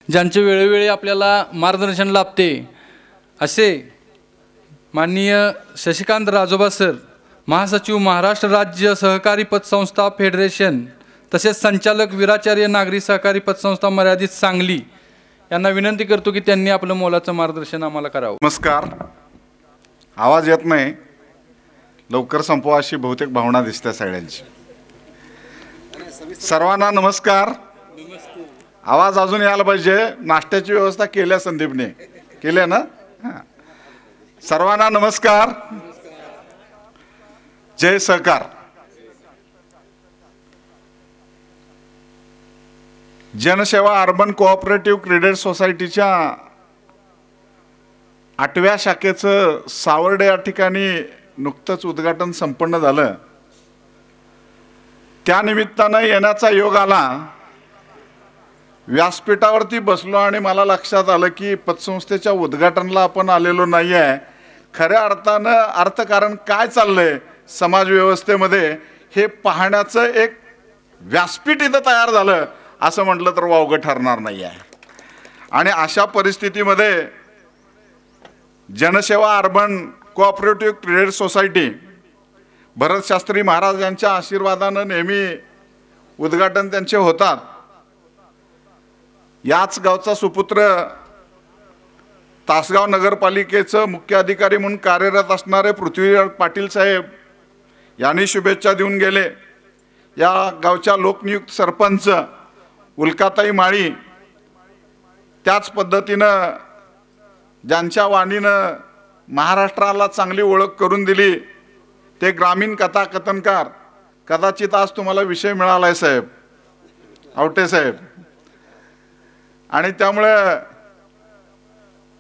ज्यांचे वेळोवेळी आपल्याला मार्गदर्शन लाभते असे माननीय शशिकांत राजोबा सर, महासचिव, महाराष्ट्र राज्य सहकारी पतसंस्था फेडरेशन, तसेच संचालक वीराचार्य नागरी सहकारी पतसंस्था मर्यादित सांगली यांना विनंती करतो की त्यांनी आपलं मोलाचं मार्गदर्शन आम्हाला करावं. नमस्कार. आवाज येत नाही, लवकर संपवा अशी बहुतेक भावना दिसते सगळ्यांची. सर्वांना नमस्कार. आवाज अजून यायला पाहिजे. नाश्त्याची व्यवस्था केल्या संदीपने, केल्या ना? सर्वांना नमस्कार. जय सहकार. जनसेवा अर्बन कोऑपरेटिव्ह क्रेडिट सोसायटीच्या 8व्या शाखेचं सावर्डे या ठिकाणी नुकतंच उद्घाटन संपन्न झालं. त्यानिमित्तानं येण्याचा योग आला. व्यासपीठावरती बसलो आणि मला लक्षात आलं की पतसंस्थेच्या उद्घाटनाला आपण आलेलो नाही आहे. खऱ्या अर्थानं अर्थकारण काय चाललंय समाज व्यवस्थेमध्ये हे पाहण्याचं एक व्यासपीठ इथं तयार झालं असं म्हटलं तर वावगं ठरणार नाही आहे. आणि अशा परिस्थितीमध्ये Janseva urban cooperative credit society Bharatshastri Maharaj यांच्या आशीर्वादानं नेहमी उद्घाटन त्यांचे होतात. याच गावचा सुपुत्र, तासगाव नगरपालिकेचं मुख्य अधिकारी म्हणून कार्यरत असणारे पृथ्वीराज पाटील साहेब यांनी शुभेच्छा देऊन गेले. या गावच्या लोकनियुक्त सरपंच उल्काताई माळी त्याच पद्धतीनं ज्यांच्या वाणीनं महाराष्ट्राला चांगली ओळख करून दिली ते ग्रामीण कथाकथनकार, कदाचित आज तुम्हाला विषय मिळाला आहे साहेब, आवटे साहेब. आणि त्यामुळे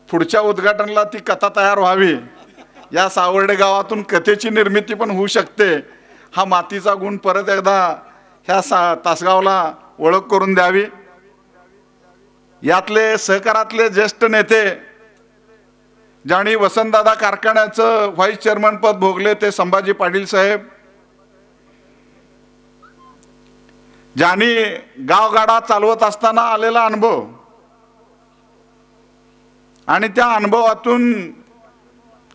पुढच्या उद्घाटनाला ती कथा तयार व्हावी. या सावर्डे गावातून कथेची निर्मिती पण होऊ शकते. हा मातीचा गुण परत एकदा ह्या तासगावला ओळख करून द्यावी. यातले सहकारातले ज्येष्ठ नेते ज्यांनी वसंतदादा कारखान्याचं व्हाईस चेअरमन पद भोगले ते संभाजी पाटील साहेब, ज्यांनी गावगाडा चालवत असताना आलेला अनुभव आणि त्या अनुभवातून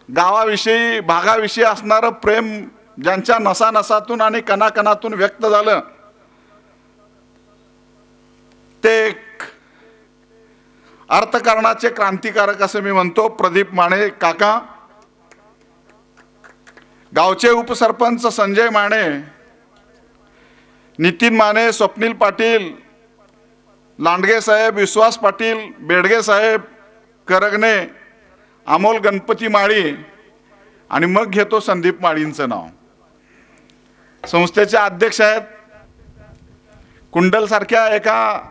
गावाविषयी, भागाविषयी असणारं प्रेम ज्यांच्या नसानसातून आणि कणाकणातून व्यक्त झालं ते अर्थकारणाचे क्रांतिकारक असं मी म्हणतो प्रदीप माने काका. गावचे उपसरपंच संजय माने, नितीन माने, स्वप्नील पाटील, लांडगे साहेब, विश्वास पाटील, बेडगे साहेब, करगणे, अमोल गणपती माळी आणि मग घेतो संदीप माळींचं नाव. संस्थेचे अध्यक्ष आहेत. कुंडल सारख्या एका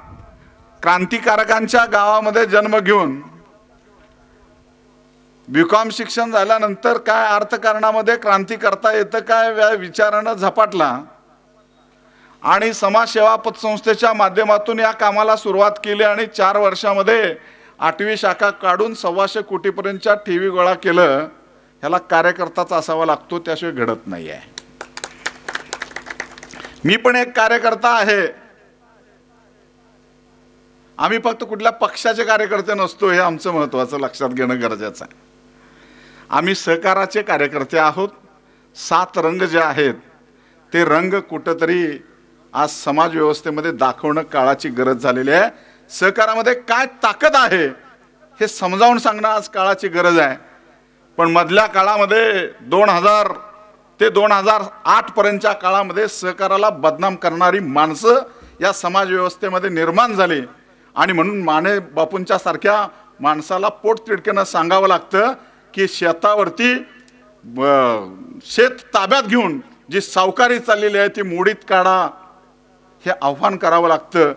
क्रांतिकारकांच्या गावामध्ये जन्म घेऊन बीकॉम शिक्षण झाल्यानंतर काय अर्थकारणामध्ये क्रांती करता येतं काय विचारानं झपाटला आणि समाजसेवा पतसंस्थेच्या माध्यमातून या कामाला सुरुवात केली आणि 4 वर्षामध्ये 8वी शाखा काढून 125 कोटीपर्यंतच्या ठेवी गोळा केलं. ह्याला कार्यकर्ताच असावा लागतो, त्याशिवाय घडत नाही आहे. मी पण एक कार्यकर्ता आहे. आम्ही फक्त कुठल्या पक्षाचे कार्यकर्ते नसतो, हे आमचं महत्त्वाचं लक्षात घेणं गरजेचं आहे. आम्ही सहकाराचे कार्यकर्ते आहोत. 7 रंग जे आहेत ते रंग कुठंतरी आज समाज व्यवस्थेमध्ये दाखवणं काळाची गरज झालेली आहे. सहकारामध्ये काय ताकद आहे हे समजावून सांगणं आज काळाची गरज आहे. पण मधल्या काळामध्ये 2000 ते 2008 पर्यंतच्या काळामध्ये सहकाराला बदनाम करणारी माणसं या समाज व्यवस्थेमध्ये निर्माण झाली आणि म्हणून माने बापूंच्या सारख्या माणसाला पोट तिडकेनं सांगावं लागतं की शेतावरती शेत ताब्यात घेऊन जी सावकारी चाललेली आहे ती मोडीत काढा, हे आव्हान करावं लागतं.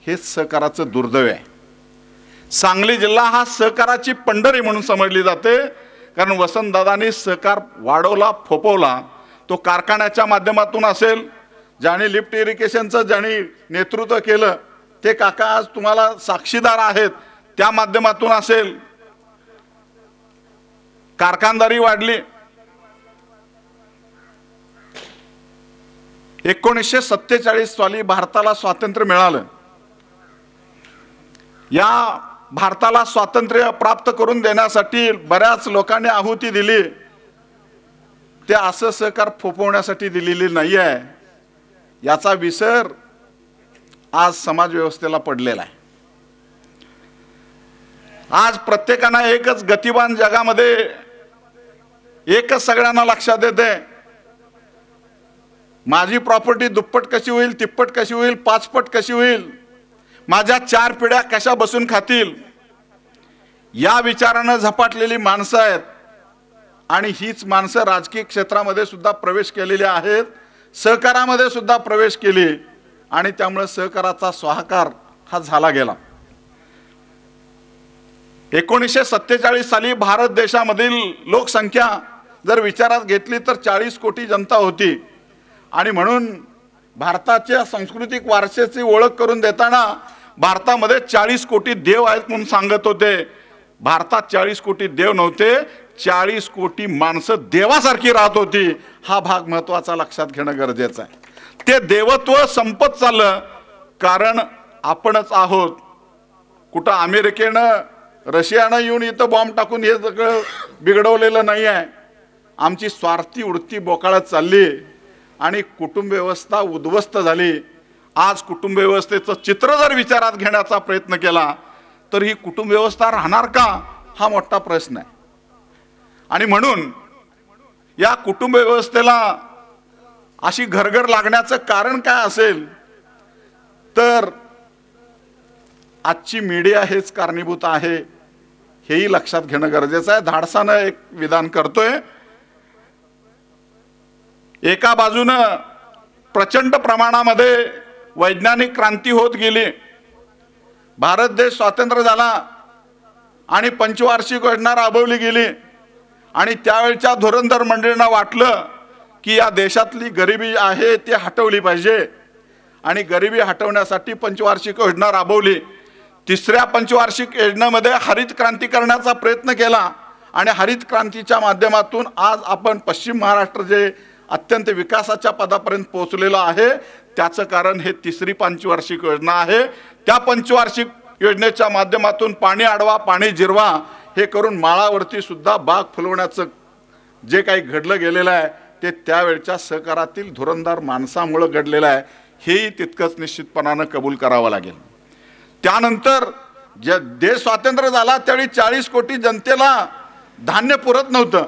हेच सहकाराचं दुर्दैव आहे. सांगली जिल्हा हा सहकाराची पंढरी म्हणून समजली जाते, कारण वसंतदादांनी सहकार वाढवला, फोपवला. तो कारखान्याच्या माध्यमातून असेल, ज्यांनी लिफ्ट इरिगेशनचं ज्यांनी नेतृत्व केलं ते काका आज तुम्हाला साक्षीदार आहेत, त्या माध्यमातून असेल, कारखानदारी वाढली. 1947 साली भारताला स्वातंत्र्य मिळालं. या भारताला स्वातंत्र्य प्राप्त करून देण्यासाठी बऱ्याच लोकांनी आहुती दिली, ते असं सहकार फोपवण्यासाठी दिलेली नाही आहे, याचा विसर आज समाज व्यवस्थेला पडलेला आहे। आज प्रत्येकाना एकच गतिमान जगामध्ये एकच सगळ्यांना लक्षात येते, माझी प्रॉपर्टी दुप्पट कशी होईल, तिप्पट कशी होईल, पाचपट कशी होईल, माझ्या 4 पिढ्या कशा बसून खातील, या विचारानं झपाटलेली माणसं आहेत। आणि हीच माणसं राजकीय क्षेत्रामध्ये सुद्धा प्रवेश केलेली आहेत, सहकारामध्ये सुद्धा प्रवेश केली, आणि त्यामुळे सहकाराचा स्वाहाकार हा झाला गेला। 1947 साली भारत देशामधील लोकसंख्या जर विचारात घेतली तर 40 कोटी जनता होती, आणि म्हणून भारताच्या सांस्कृतिक वारशाची ओळख करून देताना भारतामध्ये 40 कोटी देव आहेत म्हणून सांगत होते। भारतात 40 कोटी देव नव्हते, 40 कोटी माणसं देवासारखी राहत होती। हा भाग महत्त्वाचा लक्षात घेणं गरजेचं आहे। ते देवत्व संपत चाललं, कारण आपणच आहोत। कुठं अमेरिकेनं रशियानं येऊन इथं बॉम्ब टाकून हे सगळं बिघडवलेलं नाही आहे। आमची स्वार्थी उडती बोकाळत चालली आणि कुटुंब व्यवस्था उद्ध्वस्त झाली। आज कुटुंब व्यवस्थेचं चित्र जर विचारात घेण्याचा प्रयत्न केला तर ही कुटुंब व्यवस्था राहणार का, हा मोठा प्रश्न आहे। आणि म्हणून या कुटुंब व्यवस्थेला अशी घरघर लागण्याचं कारण काय असेल तर आजची मीडिया हेच कारणीभूत आहे, हेही लक्षात घेणं गरजेचं आहे। धाडसानं एक विधान करतोय, एका बाजूनं प्रचंड प्रमाणामध्ये वैज्ञानिक क्रांती होत गेली, भारत देश स्वातंत्र्य झाला आणि पंचवार्षिक योजना राबवली गेली, आणि त्यावेळच्या धुरंधर मंडळींना वाटलं की या देशातली गरिबी आहे ती हटवली पाहिजे, आणि गरिबी हटवण्यासाठी पंचवार्षिक योजना राबवली। तिसऱ्या पंचवार्षिक योजनेमध्ये हरित क्रांती करण्याचा प्रयत्न केला, आणि हरित क्रांतीच्या माध्यमातून आज आपण पश्चिम महाराष्ट्र जे अत्यंत विकासाच्या पदापर्यंत पोहोचलेलं आहे, त्याचं कारण हे तिसरी पंचवार्षिक योजना आहे। त्या पंचवार्षिक योजनेच्या माध्यमातून पाणी अडवा पाणी जिरवा हे करून माळावरती सुद्धा बाग फुलवण्याचं जे काही घडलं गेलेलं आहे ते त्यावेळच्या सहकारातील धुरंधर माणसामुळे घडलेलं आहे, हेही तितकंच निश्चितपणानं कबूल करावं लागेल। त्यानंतर जे देश स्वातंत्र्य झाला त्यावेळी 40 कोटी जनतेला धान्य पुरत नव्हतं,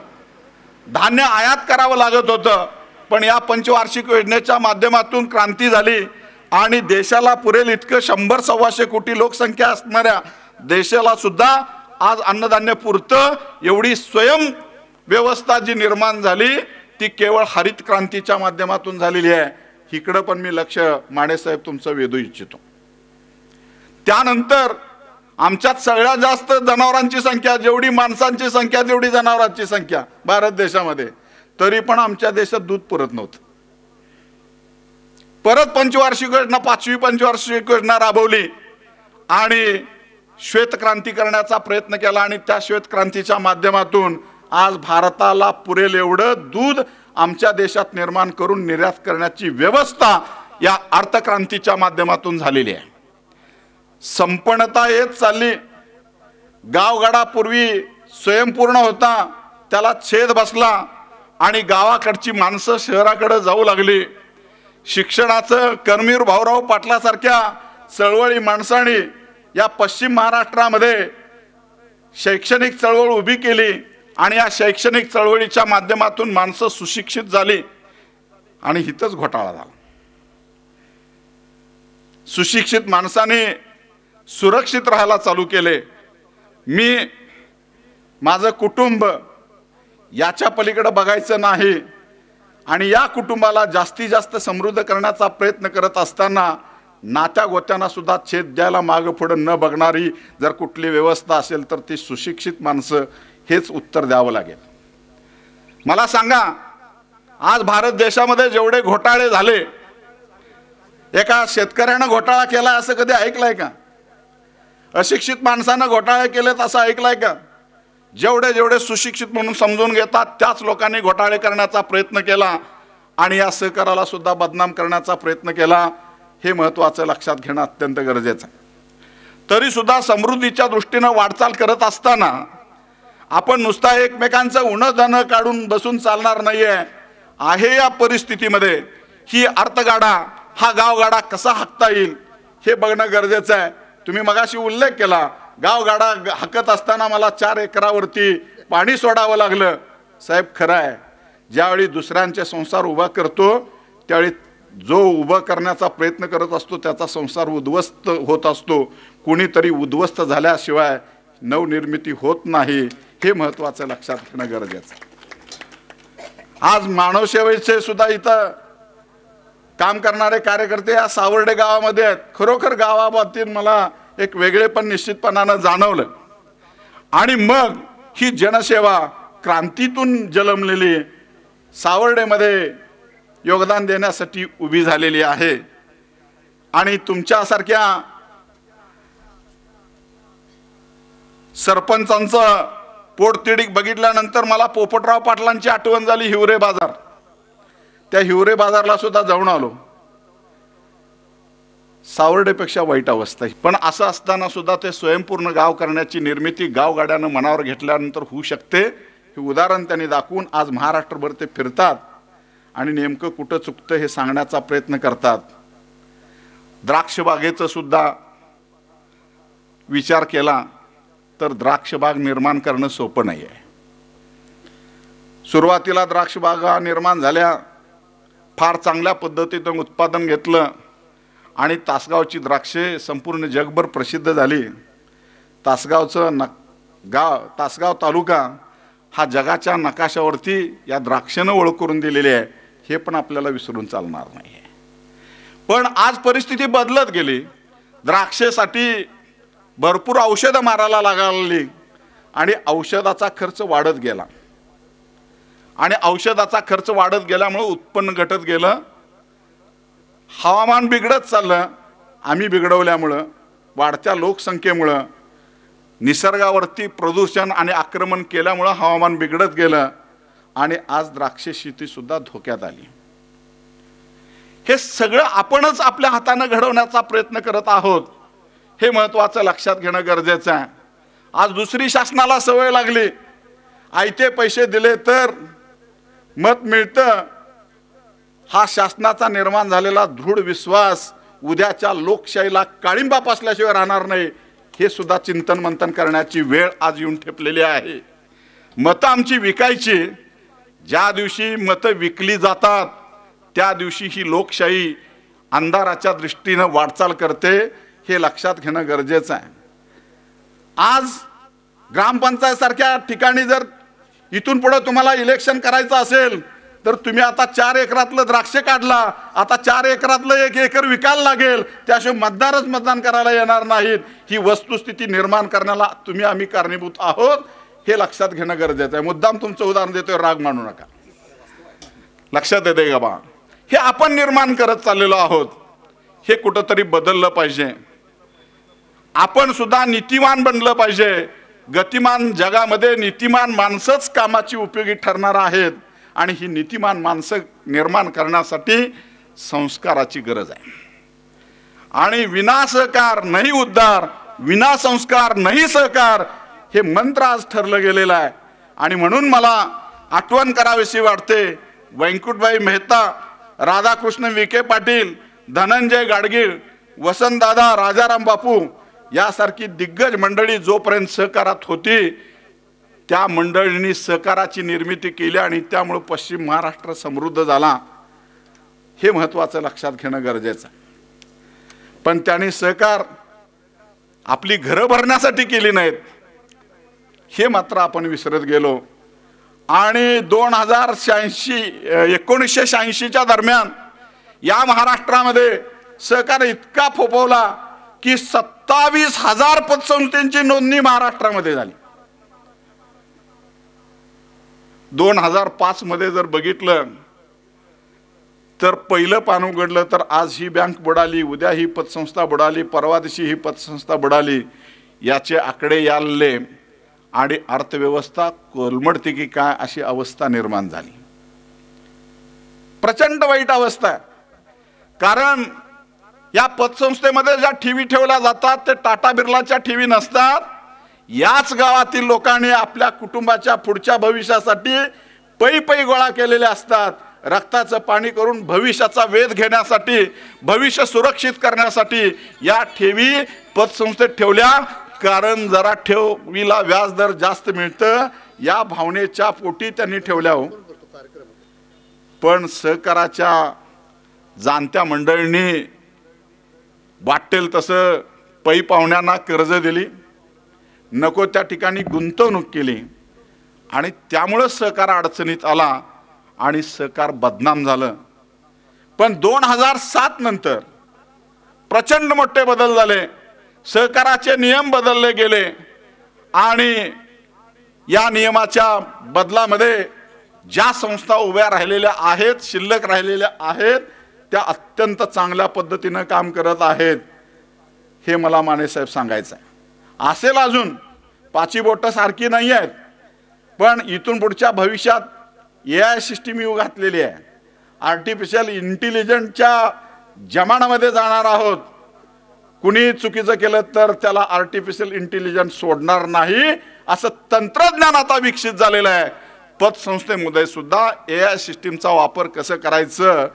धान्य आयात करावं लागत होतं, पण या पंचवार्षिक योजनेच्या माध्यमातून क्रांती झाली आणि देशाला पुरेल इतकं 100-125 कोटी लोकसंख्या असणाऱ्या देशाला सुद्धा आज अन्नधान्य पुरतं, एवढी स्वयं व्यवस्था जी निर्माण झाली ती केवळ हरित क्रांतीच्या माध्यमातून झालेली आहे। इकडं पण मी लक्ष माने साहेब तुमचं वेधू इच्छितो। त्यानंतर आमच्यात सगळ्यात जास्त जनावरांची संख्या, जेवढी माणसांची संख्या तेवढी जनावरांची संख्या भारत देशामध्ये, तरी पण आमच्या देशात दूध पुरत नव्हतं। परत पंचवार्षिक योजना, 5वी पंचवार्षिक योजना राबवली आणि श्वेत क्रांती करण्याचा प्रयत्न केला, आणि त्या श्वेत क्रांतीच्या माध्यमातून आज भारताला पुरेल एवढं दूध आमच्या देशात निर्माण करून निर्यात करण्याची व्यवस्था या अर्थक्रांतीच्या माध्यमातून झालेली आहे। संपन्नता येत चालली, गावगाडापूर्वी स्वयंपूर्ण होता त्याला छेद बसला आणि गावाकडची माणसं शहराकडे जाऊ लागली। शिक्षणाचं कर्मवीर भाऊराव पाटलासारख्या चळवळी माणसांनी या पश्चिम महाराष्ट्रामध्ये शैक्षणिक चळवळ उभी केली, आणि या शैक्षणिक चळवळीच्या माध्यमातून माणसं सुशिक्षित झाली, आणि हितच घोटाळा झाला। सुशिक्षित माणसाने सुरक्षित राहायला चालू केले, मी माझं कुटुंब याच्या पलीकडे बघायचं नाही, आणि या कुटुंबाला जास्तीत जास्त समृद्ध करण्याचा प्रयत्न करत असताना नात्या गोत्यांना सुद्धा छेद द्यायला मागं पुढं न बघणारी जर कुठली व्यवस्था असेल तर ती सुशिक्षित माणसं, हेच उत्तर द्यावं लागेल। मला सांगा, आज भारत देशामध्ये जेवढे घोटाळे झाले, एका शेतकऱ्यानं घोटाळा केला असं कधी ऐकलंय का? अशिक्षित माणसानं घोटाळे केलेत असं ऐकलंय का? जेवढे जेवढे सुशिक्षित म्हणून समजून घेतात त्याच लोकांनी घोटाळे करण्याचा प्रयत्न केला, आणि या सहकाराला सुद्धा बदनाम करण्याचा प्रयत्न केला, हे महत्त्वाचं लक्षात घेणं अत्यंत गरजेचं आहे। तरी सुद्धा समृद्धीच्या दृष्टीनं वाटचाल करत असताना आपण नुसता एकमेकांचं उणं दाणं काढून बसून चालणार नाहीये. आहे या परिस्थितीमध्ये ही अर्थगाडा, हा गावगाडा कसा हाकता येईल हे बघणं गरजेचं आहे. तुम्ही मगाशी उल्लेख केला, गावगाडा हाकत असताना मला 4 एकरावरती पाणी सोडावं लागलं. साहेब, खरं आहे, ज्यावेळी दुसऱ्यांचे संसार उभा करतो त्यावेळी जो उभं करण्याचा प्रयत्न करत असतो त्याचा संसार उद्ध्वस्त होत असतो. कुणीतरी उद्ध्वस्त झाल्याशिवाय नवनिर्मिती होत नाही, हे महत्त्वाचं लक्षात घेणं गरजेचं आहे. आज मानवसेवेचे सुद्धा इथं काम करणारे कार्यकर्ते या सावर्डे गावामध्ये आहेत. खरोखर गावाबाबतीत मला एक वेगळेपण निश्चितपणानं जाणवलं. आणि मग ही जनसेवा क्रांतीतून जन्मलेली सावर्डेमध्ये योगदान देण्यासाठी उभी झालेली आहे. आणि तुमच्यासारख्या सरपंचांचं पोटतिडीक बघितल्यानंतर मला पोपटराव पाटलांची आठवण झाली. हिवरे बाजार, त्या हिवरे बाजारला सुद्धा जाऊन आलो. सावर्डेपेक्षा वाईट अवस्था आहे. पण असं असताना सुद्धा ते स्वयंपूर्ण गाव करण्याची निर्मिती गावगाड्यानं मनावर घेतल्यानंतर होऊ शकते, हे उदाहरण त्यांनी दाखवून आज महाराष्ट्रभर ते फिरतात आणि नेमकं कुठं चुकतं हे सांगण्याचा प्रयत्न करतात. द्राक्षबागेचं सुद्धा विचार केला तर द्राक्षबाग निर्माण करणं सोपं नाही आहे. सुरुवातीला द्राक्षबागा निर्माण झाल्या, फार चांगल्या पद्धतीनं उत्पादन घेतलं आणि तासगावची द्राक्षे संपूर्ण जगभर प्रसिद्ध झाली. तासगावचं तासगाव तालुका हा जगाच्या नकाशावरती या द्राक्षानं ओळख करून दिलेली आहे, हे पण आपल्याला विसरून चालणार नाही. पण आज परिस्थिती बदलत गेली. द्राक्षेसाठी भरपूर औषधं मारायला लागली आणि औषधाचा खर्च वाढत गेला. आणि औषधाचा खर्च वाढत गेल्यामुळे उत्पन्न घटत गेलं. हवामान बिघडत चाललं. आम्ही बिघडवल्यामुळं, वाढत्या लोकसंख्येमुळं, निसर्गावरती प्रदूषण आणि आक्रमण केल्यामुळं हवामान बिघडत गेलं आणि आज द्राक्ष शेती सुद्धा धोक्यात आली. हे सगळं आपणच आपल्या हाताने घडवण्याचा प्रयत्न करत आहोत, हे महत्त्वाचं लक्षात घेणं गरजेचं आहे. आज दुसरी शासनाला सवय लागली, आयते पैसे दिले तर मत मिळतं. हा शासनाचा निर्माण झालेला दृढ विश्वास उद्याच्या लोकशाहीला काळिंबा पासल्याशिवाय राहणार नाही, हे सुद्धा चिंतन मंथन करण्याची वेळ आज येऊन ठेपलेली आहे. मतं आमची विकायची, ज्या दिवशी मतं विकली जातात त्या दिवशी ही लोकशाही अंधाराच्या दृष्टीनं वाटचाल करते, हे लक्षात घेणं गरजेचं आहे. आज ग्रामपंचायत सारख्या ठिकाणी जर इथून पुढे तुम्हाला इलेक्शन करायचं असेल तर तुम्ही आता 4 एकरातलं द्राक्ष काढला, आता 4 एकरातलं 1 एकर विकायला लागेल, त्याशिवाय मतदारच मतदान करायला येणार नाहीत. ही वस्तुस्थिती निर्माण करण्याला तुम्ही आम्ही कारणीभूत आहोत, हे लक्षात घेणं गरजेचं आहे. मुद्दाम तुमचं उदाहरण देतोय, राग मानू नका. लक्षात येते का बा, हे आपण निर्माण करत चाललेलो आहोत. हे कुठंतरी बदललं पाहिजे. आपण सुद्धा नीतिमान बनलं पाहिजे. गतिमान जगामध्ये नीतिमान माणसंच कामाची उपयोगी ठरणार आहेत आणि ही नीतिमान माणसं निर्माण करण्यासाठी संस्काराची गरज आहे. आणि विना सहकार नाही उद्धार, विना संस्कार नाही सहकार, हे मंत्र आज ठरलं गेलेलं आहे. आणि म्हणून मला आठवण करावीशी वाटते, व्यंकटभाई मेहता, राधाकृष्ण विखे पाटील, धनंजय गाडगीळ, वसंतदादा, राजाराम बापू यासारखी दिग्गज मंडळी जोपर्यंत सहकारात होती त्या मंडळींनी सहकाराची निर्मिती केली आणि त्यामुळे पश्चिम महाराष्ट्र समृद्ध झाला, हे महत्त्वाचं लक्षात घेणं गरजेचं आहे. पण त्यांनी सहकार आपली घरं भरण्यासाठी केली नाहीत, हे मात्र आपण विसरत गेलो. आणि 1986च्या दरम्यान या महाराष्ट्रामध्ये सहकार इतका फोफवला की 27,000 पतसंस्थांची नोंदणी महाराष्ट्रामध्ये झाली. 2005 मध्ये जर बघितलं तर पहिलं पान उघडलं तर आज ही बँक बुडाली, उद्या ही पतसंस्था बुडाली, परवा दिवशी ही पतसंस्था बुडाली, याचे आकडे याले आणि अर्थव्यवस्था कोलमडते की काय अशी अवस्था निर्माण झाली. प्रचंड वाईट अवस्था आहे. कारण या पतसंस्थेमध्ये ज्या ठेवी ठेवल्या जातात ते टाटा बिर्लाच्या ठेवी नसतात. याच गावातील लोकांनी आपल्या कुटुंबाच्या पुढच्या भविष्यासाठी पै पै गोळा केलेले असतात. रक्ताचं पाणी करून भविष्याचा वेध घेण्यासाठी, भविष्य सुरक्षित करण्यासाठी या ठेवी पतसंस्थेत ठेवल्या. कारण जरा ठेवीला व्याजदर जास्त मिळतं या भावनेच्या पोटी त्यांनी ठेवल्या हो. पण सहकाराच्या जाणत्या मंडळींनी वाटेल तसं पै पाहुण्यांना कर्ज दिली, नको त्या ठिकाणी गुंतवणूक केली आणि त्यामुळं सहकार अडचणीत आला आणि सहकार बदनाम झालं. पण 2007 नंतर प्रचंड मोठे बदल झाले. सहकाराचे नियम बदलले गेले आणि या नियमाच्या बदलामध्ये ज्या संस्था उभ्या राहिलेल्या आहेत, शिल्लक राहिलेल्या आहेत, त्या अत्यंत चांगल्या पद्धतीनं काम करत आहेत. हे मला मानेसाहेब सांगायचं आहे. असेल अजून पाची बोटं सारखी नाही आहेत, पण इथून पुढच्या भविष्यात AI सिस्टीम येऊ घातलेली आहे. आर्टिफिशियल इंटेलिजन्सच्या जमान्यामध्ये जाणार आहोत. कुणी चुकीचं केलं तर त्याला आर्टिफिशियल इंटेलिजन्स सोडणार नाही असं तंत्रज्ञान आता विकसित झालेलं आहे. पतसंस्थेमध्ये सुद्धा AI सिस्टीमचा वापर कसं करायचं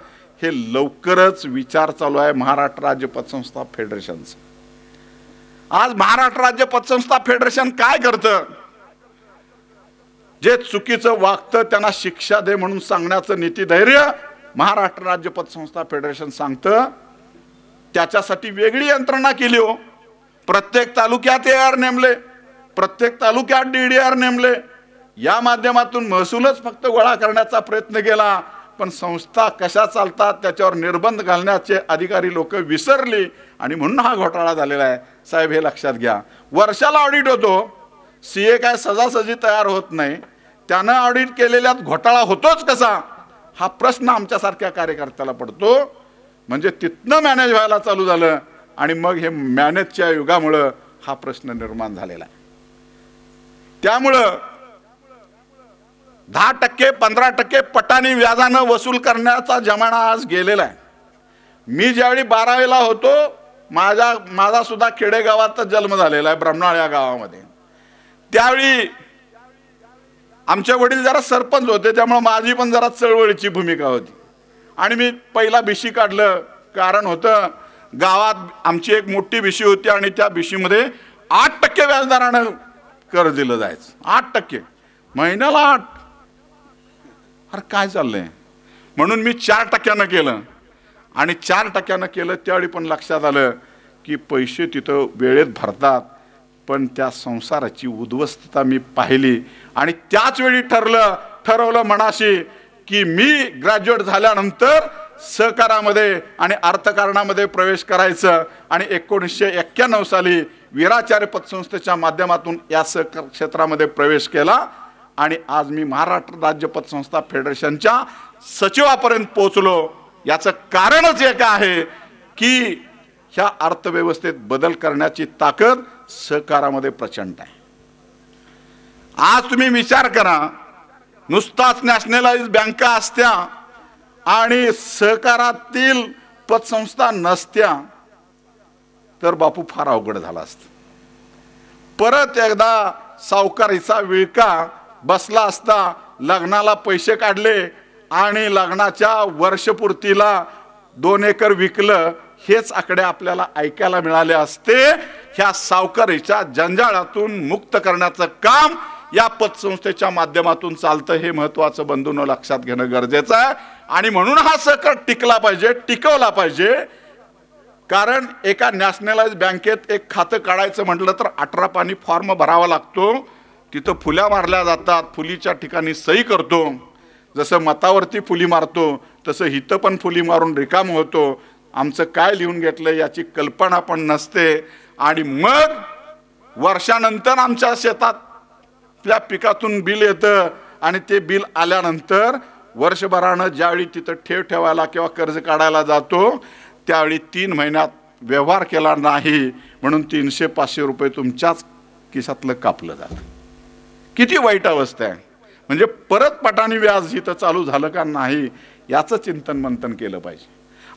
हे लवकरच विचार चालू आहे महाराष्ट्र राज्य पतसंस्था फेडरेशनचा. आज महाराष्ट्र राज्य पतसंस्था फेडरेशन काय करतं? जे चुकीचं वागतं त्यांना शिक्षा दे म्हणून सांगण्याचं नीतिधैर्य महाराष्ट्र राज्य पतसंस्था फेडरेशन सांगतं. त्याच्यासाठी वेगळी यंत्रणा केली हो. प्रत्येक तालुक्यात AR नेमले, प्रत्येक तालुक्यात DDR नेमले. या माध्यमातून महसूलच फक्त गोळा करण्याचा प्रयत्न केला, पण संस्था कशा चालतात त्याच्यावर निर्बंध घालण्याचे अधिकारी लोक विसरली आणि म्हणून हा घोटाळा झालेला आहे. साहेब हे लक्षात घ्या. वर्षाला ऑडिट होतो, CA काय सजासजी तयार होत नाही, त्यानं ऑडिट केलेल्यात घोटाळा होतोच कसा हा प्रश्न आमच्यासारख्या कार्यकर्त्याला पडतो. म्हणजे तिथनं मॅनेज व्हायला चालू झालं आणि मग हे मॅनेजच्या युगामुळं हा प्रश्न निर्माण झालेला आहे. त्यामुळं 10% 15% पटाने व्याजानं वसूल करण्याचा जमाना आज गेलेला आहे. मी ज्यावेळी 12वीला होतो माझा सुद्धा खेडेगावातच जन्म झालेला आहे, ब्रह्मनाळ या गावामध्ये. त्यावेळी आमचे वडील जरा सरपंच होते, त्यामुळे माझी पण जरा चळवळीची भूमिका होती आणि मी पहिला बिशी काढलं. कारण होतं गावात आमची एक मोठी बिशी होती आणि त्या बिशीमध्ये 8% व्याजदरानं कर दिलं जायचं. 8% महिन्याला 8. अरे काय चाललंय? म्हणून मी 4% केलं आणि 4% केलं. त्यावेळी पण लक्षात आलं की पैसे तिथं वेळेत भरतात, पण त्या संसाराची उद्ध्वस्तता मी पाहिली आणि त्याच वेळी ठरवलं मनाशी की मी ग्रॅज्युएट झाल्यानंतर सहकारामध्ये आणि अर्थकारणामध्ये प्रवेश करायचं. आणि 1991 साली वीराचार्य पतसंस्थेच्या माध्यमातून या सहकार क्षेत्रामध्ये प्रवेश केला आणि आज मी महाराष्ट्र राज्य पतसंस्था फेडरेशनच्या सचिवापर्यंत पोहोचलो. याचं कारणच एक आहे की ह्या अर्थव्यवस्थेत बदल करण्याची ताकद सहकारामध्ये प्रचंड आहे. आज तुम्ही विचार करा, नुसताच नॅशनलाइज बँका असत्या आणि सहकारातील पतसंस्था नसत्या तर बापू फार अवघड झाला असतं. परत एकदा सावकारीचा विळका बसला असता, लग्नाला पैसे काढले आणि लग्नाच्या वर्षपूर्तीला 2 एकर विकलं, हेच आकडे आपल्याला ऐकायला मिळाले असते. ह्या सावकारीच्या जंजाळातून मुक्त करण्याचं काम या पतसंस्थेच्या माध्यमातून चालतं. हे महत्त्वाचं बंधूंनो लक्षात घेणं गरजेचं आहे. आणि म्हणून हा सहकार टिकला पाहिजे, टिकवला पाहिजे. कारण एका नॅशनलाइज बँकेत एक खातं काढायचं म्हटलं तर 18 पानी फॉर्म भरावा लागतो. तिथं फुल्या मारल्या जातात, फुलीच्या ठिकाणी सही करतो. जसं मतावरती फुली मारतो तसं हिथं पण फुली मारून रिकाम होतो. आमचं काय लिहून घेतलं याची कल्पना पण नसते. आणि मग वर्षानंतर आमच्या शेतातल्या पिकातून बिल येतं आणि ते बिल आल्यानंतर वर्षभरानं ज्यावेळी तिथं ठेव ठेवायला किंवा कर्ज काढायला जातो त्यावेळी 3 महिन्यात व्यवहार केला नाही म्हणून 300-500 रुपये तुमच्याच खिशातलं कापलं जातं. किती वाईट अवस्था आहे. म्हणजे परत पटाणी व्याज इथं चालू झालं का नाही याचं चिंतन मंथन केलं पाहिजे.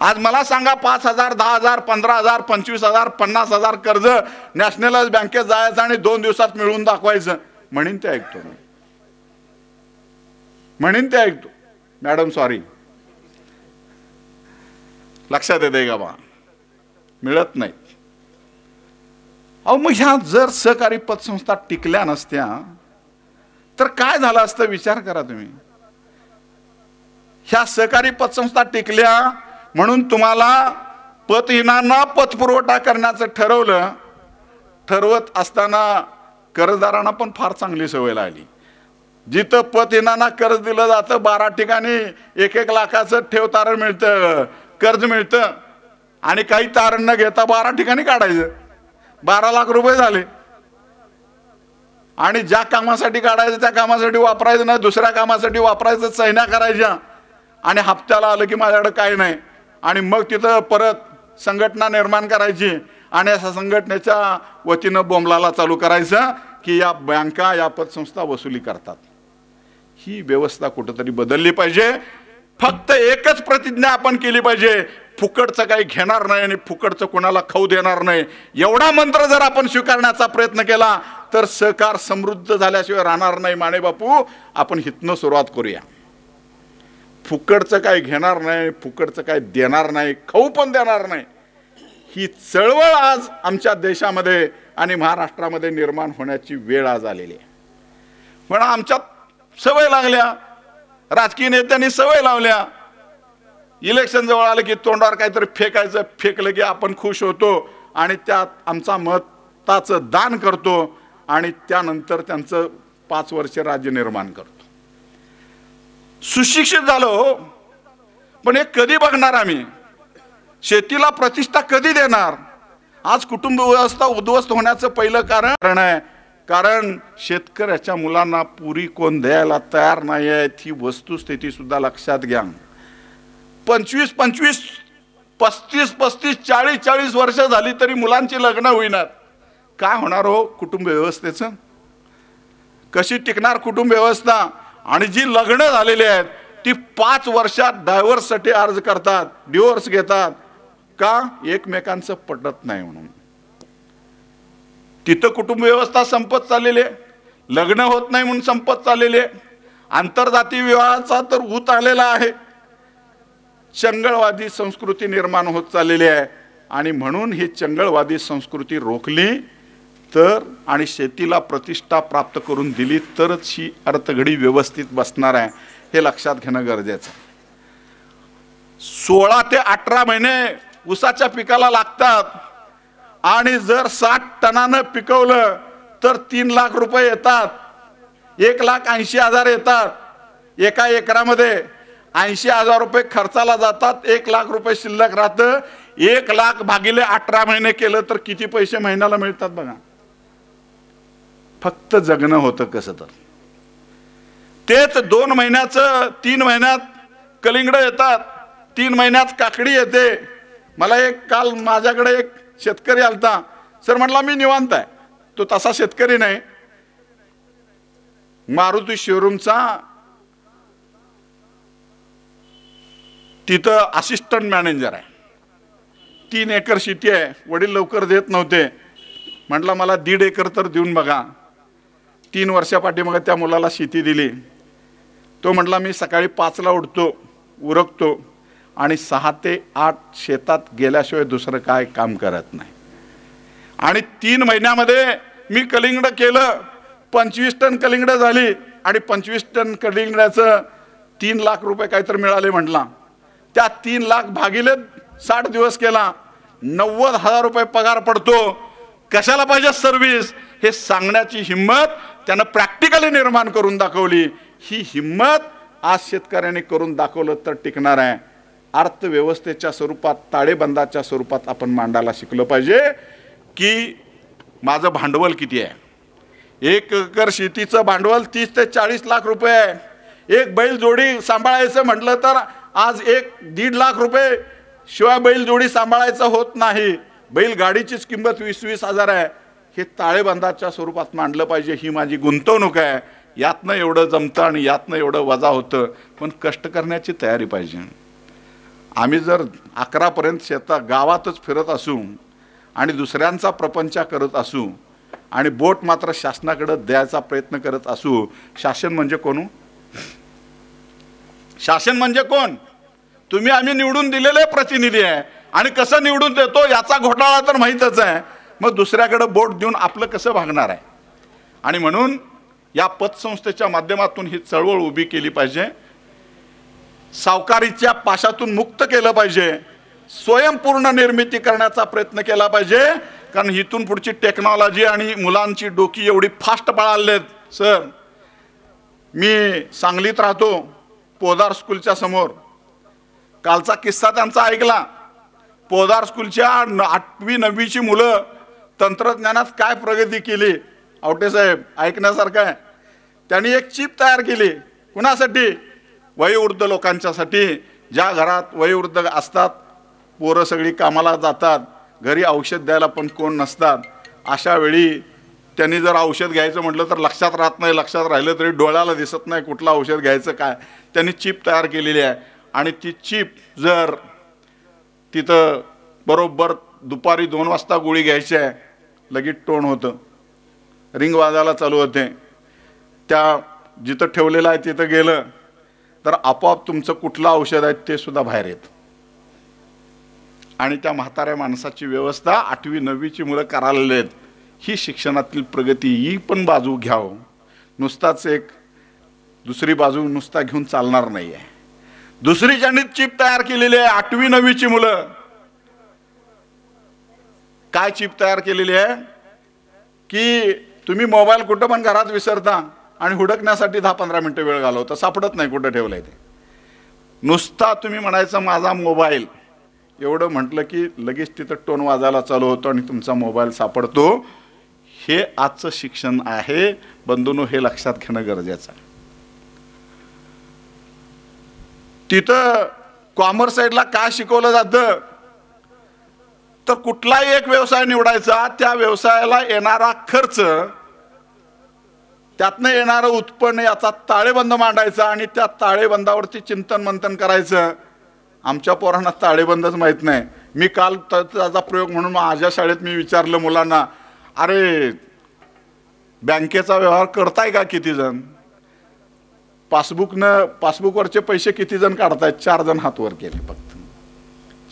आज मला सांगा 5,000, 10,000, 15,000, 25,000, 50,000 कर्ज नॅशनलाइज बँकेत जायचं आणि 2 दिवसात मिळवून दाखवायचं, म्हणून ते ऐकतो मी, म्हणून ते ऐकतो. मॅडम सॉरी, लक्षात येते का बा, मिळत नाही. अहो मग ह्या जर सहकारी पतसंस्था टिकल्या नसत्या तर काय झालं असतं विचार करा तुम्ही. ह्या सहकारी पतसंस्था टिकल्या म्हणून तुम्हाला पतहीनांना पतपुरवठा करण्याचं ठरवलं. ठरवत असताना कर्जदारांना पण फार चांगली सवय लागली. जिथं पतहीनांना कर्ज दिलं जातं 12 ठिकाणी 1-1 लाखाचं ठेव तारण मिळतं, कर्ज मिळतं, आणि काही तारण न घेता 12 ठिकाणी काढायचं, 12 लाख रुपये झाले. आणि ज्या कामासाठी काढायचं त्या कामासाठी वापरायचं नाही, दुसऱ्या कामासाठी वापरायचं, चैन्या करायच्या, आणि हप्त्याला आलं की माझ्याकडे काय नाही, आणि मग तिथं परत संघटना निर्माण करायची आणि अशा संघटनेच्या वतीनं बोंबलाला चालू करायचं की या बँका या पतसंस्था वसुली करतात. ही व्यवस्था कुठंतरी बदलली पाहिजे. फक्त एकच प्रतिज्ञा आपण केली पाहिजे, फुकटचं काही घेणार नाही आणि फुकटचं कोणाला खाऊ देणार नाही. एवढा मंत्र जर आपण स्वीकारण्याचा प्रयत्न केला तर सहकार समृद्ध झाल्याशिवाय राहणार नाही. माने बापू, आपण हितनं सुरुवात करूया. फुकटचं काय घेणार नाही, फुकटचं काय देणार नाही, खाऊ पण देणार नाही, ही चळवळ आज आमच्या देशामध्ये आणि महाराष्ट्रामध्ये निर्माण होण्याची वेळ आज आलेली आहे. पण आमच्यात सवय लागल्या, राजकीय नेत्यांनी सवय लावल्या, इलेक्शन जवळ आलं की तोंडावर काहीतरी फेकायचं, फेकलं की आपण खुश होतो आणि त्यात आमचा मताचं दान करतो आणि त्यानंतर त्यांचं 5 वर्ष राज्य निर्माण करतो. सुशिक्षित झालो पण हे कधी बघणार आम्ही? शेतीला प्रतिष्ठा कधी देणार? आज कुटुंब व्यवस्था उद्ध्वस्त होण्याचं पहिलं कारण आहे, कारण शेतकऱ्याच्या मुलांना पुरी कोण द्यायला तयार नाही आहे. ही वस्तुस्थिती सुद्धा लक्षात घ्या. 25, 35, 40 वर्ष झाली तरी मुलांची लग्न होईनात. काय होणार हो कुटुंब व्यवस्थेचं? कशी टिकणार कुटुंब व्यवस्था? आणि जी लग्न झालेली आहेत ती 5 वर्षात डायव्हर्ससाठी अर्ज करतात, डिवोर्स घेतात. का? एकमेकांचं पटत नाही म्हणून. तिथं कुटुंब व्यवस्था संपत चाललेली आहे, लग्न होत नाही म्हणून संपत चाललेली आहे. आंतरजातीय विवाहाचा तर ऊत आलेला आहे. चंगळवादी संस्कृती निर्माण होत चाललेली आहे आणि म्हणून ही चंगळवादी संस्कृती रोखली तर आणि शेतीला प्रतिष्ठा प्राप्त करून दिली तरच ही अर्थघडी व्यवस्थित बसणार आहे, हे लक्षात घेणं गरजेचं आहे. 16 ते 18 महिने ऊसाच्या पिकाला लागतात आणि जर 60 टनानं पिकवलं तर 3 लाख रुपये येतात. 1,80,000 येतात. एका एकरामध्ये 80,000 रुपये खर्चाला जातात, 1 लाख रुपये शिल्लक राहतं. 1 लाख भागिले 18 महिने केलं तर किती पैसे महिन्याला मिळतात बघा. फक्त जगणं होतं कसं तर. तेच 2 महिन्याचं 3 महिन्यात कलिंगड येतात, 3 महिन्यात काकडी येते. मला काल माझ्याकडे एक शेतकरी आलता. सर म्हटला मी निवांत आहे. तो तसा शेतकरी नाही, मारुती शोरूमचा तिथं असिस्टंट मॅनेजर आहे. 3 एकर शेती आहे. वडील लवकर देत नव्हते. म्हटलं मला 1.5 एकर तर देऊन बघा. 3 वर्षापाठी मग त्या मुलाला शेती दिली. तो म्हटला मी सकाळी 5ला उठतो, उरकतो आणि 6 ते 8 शेतात गेल्याशिवाय दुसरं काय काम करत नाही. आणि 3 महिन्यामध्ये मी कलिंगड केलं. 25 टन कलिंगड झाली आणि 25 टन कलिंगडाचं 3 लाख रुपये काहीतरी मिळाले म्हटला. त्या 3 लाख भागिले 60 दिवस केला, 90,000 रुपये पगार पडतो. कशाला पाहिजे सर्व्हिस हे सांगण्याची हिम्मत त्यानं प्रॅक्टिकली निर्माण करून दाखवली. ही हिम्मत आज शेतकऱ्यांनी करून दाखवलं तर टिकणार आहे. अर्थव्यवस्थेच्या स्वरूपात, ताळेबंदाच्या स्वरूपात आपण मांडायला शिकलं पाहिजे की माझं भांडवल किती आहे. 1 एकर शेतीचं भांडवल 30 ते 40 लाख रुपये आहे. एक बैल जोडी सांभाळायचं म्हटलं तर आज 1-1.5 लाख रुपये शिवाय बैल जोडी सांभाळायचं होत नाही. बैल गाडीचीच किंमत 20,000 आहे. हे ताळेबंदाच्या स्वरूपात मांडलं पाहिजे. ही माझी गुंतवणूक आहे. यातनं एवढं जमतं आणि यातनं एवढं वजा होतं, पण कष्ट करण्याची तयारी पाहिजे. आम्ही जर 11पर्यंत गावातच फिरत असू आणि दुसऱ्यांचा प्रपंच करत असू आणि बोट मात्र शासनाकडे द्यायचा प्रयत्न करत असू, शासन म्हणजे कोण? शासन म्हणजे कोण? तुम्ही आम्ही निवडून दिलेले प्रतिनिधी आहे आणि कसं निवडून देतो याचा घोटाळा तर माहीतच आहे. मग दुसऱ्याकडे बोट देऊन आपलं कसं भागणार आहे? आणि म्हणून या पतसंस्थेच्या माध्यमातून ही चळवळ उभी केली पाहिजे. सावकारीच्या पाशातून मुक्त केलं पाहिजे. स्वयंपूर्ण निर्मिती करण्याचा प्रयत्न केला पाहिजे. कारण इथून पुढची टेक्नॉलॉजी आणि मुलांची डोकी एवढी फास्ट पळालेत सर. मी सांगलीत राहतो, पोदार स्कूलच्या समोर. कालचा किस्सा त्यांचा ऐकला. पोदार स्कूलच्या 8वी 9वीची मुलं तंत्रज्ञानात काय प्रगती केली आवटे साहेब, ऐकण्यासारखं आहे. त्यांनी एक चिप तयार केली. कुणासाठी? वयोवृद्ध लोकांच्यासाठी. ज्या घरात वयोवृद्ध असतात, पोरं सगळी कामाला जातात, घरी औषध द्यायला पण कोण नसतात, अशा वेळी त्यांनी जर औषध घ्यायचं म्हटलं तर लक्षात राहत नाही. लक्षात राहिलं तरी डोळ्याला दिसत नाही कुठलं औषध घ्यायचं काय. त्यांनी चिप तयार केलेली आहे आणि ती चिप जर तिथं बरोबर दुपारी 2 वाजता गोळी घ्यायची आहे, लगेच टोन होतं, रिंग वाजायला चालू होते. त्या जिथं ठेवलेलं आहे तिथं गेलं तर आपोआप तुमचं कुठलं औषध आहे ते सुद्धा बाहेर येतं. आणि त्या म्हाताऱ्या माणसाची व्यवस्था 8वी 9वीची मुलं करायला आहेत. ही शिक्षणातील प्रगती. ही पण बाजू घ्यावं. नुसताच एक दुसरी बाजू नुसता घेऊन चालणार नाही आहे. दुसरी ज्यांनी चिप तयार केलेली आहे 8वी 9वीची मुलं, काय चिप तयार केलेली आहे की तुम्ही मोबाईल कुठं पण घरात विसरता आणि हुडकण्यासाठी 10-15 मिनिटं वेळ घालवता, सापडत नाही कुठं ठेवलंय ते. नुसता तुम्ही म्हणायचं माझा मोबाईल, एवढं म्हटलं की लगेच तिथं टोन वाजायला चालू होतो आणि तुमचा मोबाईल सापडतो. हे आजचं शिक्षण आहे बंधूंनो, हे लक्षात घेणं गरजेचं आहे. तिथं कॉमर्स साईडला काय शिकवलं जातं तर कुठलाही एक व्यवसाय निवडायचा, त्या व्यवसायाला येणारा खर्च, त्यातनं येणारं उत्पन्न याचा ताळेबंद मांडायचा आणि त्या ताळेबंदावरती चिंतन मंथन करायचं. आमच्या पोरांना ताळेबंदच माहीत नाही. मी काल त्याचा प्रयोग म्हणून माझ्या शाळेत मी विचारलं मुलांना, अरे बँकेचा व्यवहार करताय का किती जण? पासबुकवरचे पैसे किती जण काढतायत? 4 जण हात वर केले. फक्त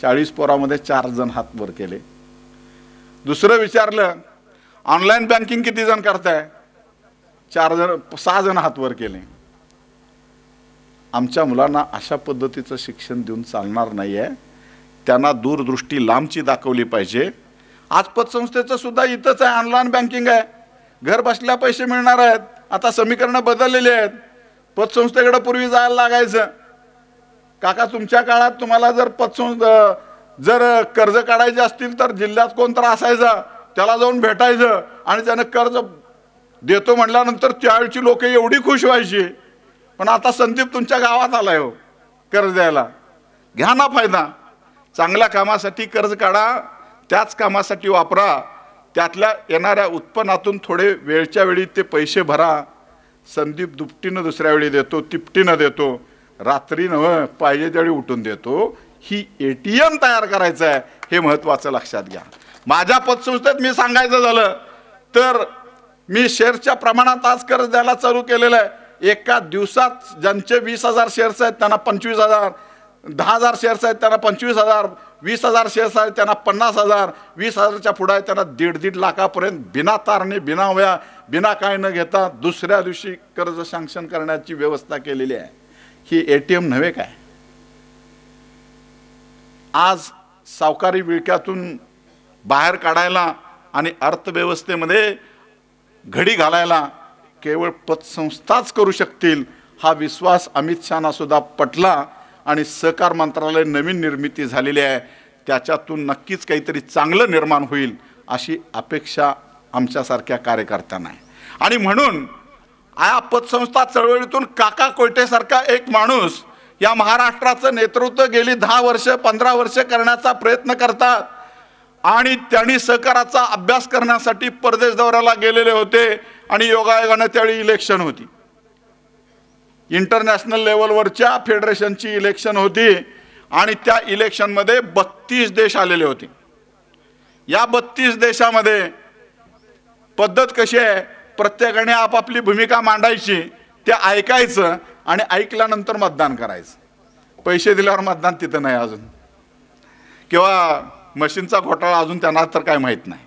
40 पोरामध्ये 4 जण हात वर केले. दुसरं विचारलं, ऑनलाईन बँकिंग किती जण करताय? 6 जण हात वर केले. आमच्या मुलांना अशा पद्धतीचं शिक्षण देऊन चालणार नाहीये. त्यांना दूरदृष्टी लांबची दाखवली पाहिजे. आज पतसंस्थेचं सुद्धा इथंच आहे, ऑनलाईन बँकिंग आहे, घर बसल्या पैसे मिळणार आहेत. आता समीकरणं बदललेली आहेत. पतसंस्थेकडे पूर्वी जायला लागायचं. काका तुमच्या काळात तुम्हाला जर कर्ज काढायचे असतील तर जिल्ह्यात कोणतरी असायचं, त्याला जाऊन भेटायचं आणि त्यानं कर्ज देतो म्हटल्यानंतर त्यावेळची लोक एवढी खुश व्हायची. पण आता संदीप तुमच्या गावात आलाय हो कर्ज द्यायला. घ्या ना फायदा. चांगल्या कामासाठी कर्ज काढा, त्याच कामासाठी वापरा. त्यातल्या येणाऱ्या उत्पन्नातून थोडे वेळच्या वेळी ते पैसे भरा. संदीप दुपटीनं दुसऱ्या वेळी देतो, तिपटीनं देतो, रात्री नव्हे पाहिजे त्यावेळी उठून देतो. ही ATM तयार करायचं आहे, हे महत्त्वाचं लक्षात घ्या. माझ्या पतसंस्थेत मी सांगायचं झालं तर मी शेअरच्या प्रमाणात आज कर्ज द्यायला चालू केलेलं आहे. एका दिवसात ज्यांचे 20,000 शेअर्स आहेत त्यांना 25,000, 10,000 शेअर्स आहेत त्यांना 25,000, 20,000 शेअर्स आहेत त्यांना 50,000, 20,000च्या पुढे आहेत त्यांना 1.5 लाखापर्यंत बिना तारणे, बिना वया, बिना काय न घेता दुसऱ्या दिवशी कर्ज सँक्शन करण्याची व्यवस्था केलेली आहे. ही ATM नव्हे काय? आज सावकारी विळख्यातून बाहेर काढायला आणि अर्थव्यवस्थेमध्ये घडी घालायला केवळ पतसंस्थाच करू शकतील, हा विश्वास अमित शहाना सुद्धा पटला. आणि सहकार मंत्रालय नवीन निर्मिती झालेली आहे, त्याच्यातून नक्कीच काहीतरी चांगलं निर्माण होईल अशी अपेक्षा आमच्यासारख्या कार्यकर्त्यांना आहे. आणि म्हणून या पतसंस्था चळवळीतून काका कोयटेसारखा एक माणूस या महाराष्ट्राचं नेतृत्व गेली 10 वर्ष 15 वर्ष करण्याचा प्रयत्न करतात. आणि त्यांनी सहकाराचा अभ्यास करण्यासाठी परदेश दौऱ्याला गेलेले होते आणि योगायोगाने त्यावेळी इलेक्शन होती, इंटरनॅशनल लेवलवरच्या फेडरेशनची इलेक्शन होती. आणि त्या इलेक्शनमध्ये 32 देश आलेले होते। या 32 देशामध्ये पद्धत कशी आहे, प्रत्येकाने आपापली भूमिका मांडायची, ते ऐकायचं आणि ऐकल्यानंतर मतदान करायचं। पैसे दिल्यावर मतदान तिथं नाही अजून, किंवा मशीनचा घोटाळा अजून त्यांना तर काय माहित नाही।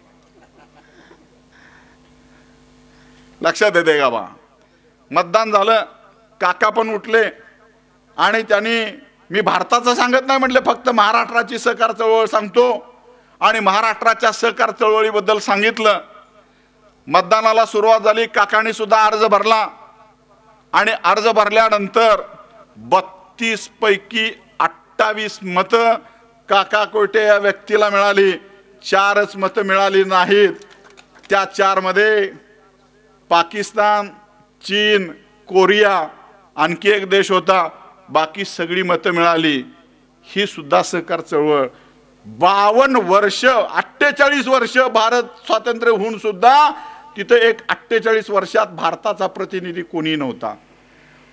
लक्षात येते का बा? मतदान झालं, काका पण उठले आणि त्यांनी, मी भारताचं सांगत नाही म्हटले, फक्त महाराष्ट्राची सहकार चळवळ सांगतो आणि महाराष्ट्राच्या सहकार चळवळीबद्दल सांगितलं। मतदानाला सुरुवात झाली, काकांनी सुद्धा अर्ज भरला आणि अर्ज भरल्यानंतर 32 पैकी 28 मतं काका कोयटे या व्यक्तीला मिळाली, 4च मतं मिळाली नाहीत। त्या 4 मध्ये पाकिस्तान, चीन, कोरिया, आणखी एक देश होता, बाकी सगळी मतं मिळाली। ही सुद्धा सहकार चळवळ 52 वर्ष, 48 वर्ष भारत स्वातंत्र्य होऊन सुद्धा तिथे एक 48 वर्षात भारताचा प्रतिनिधी कोणी नव्हता।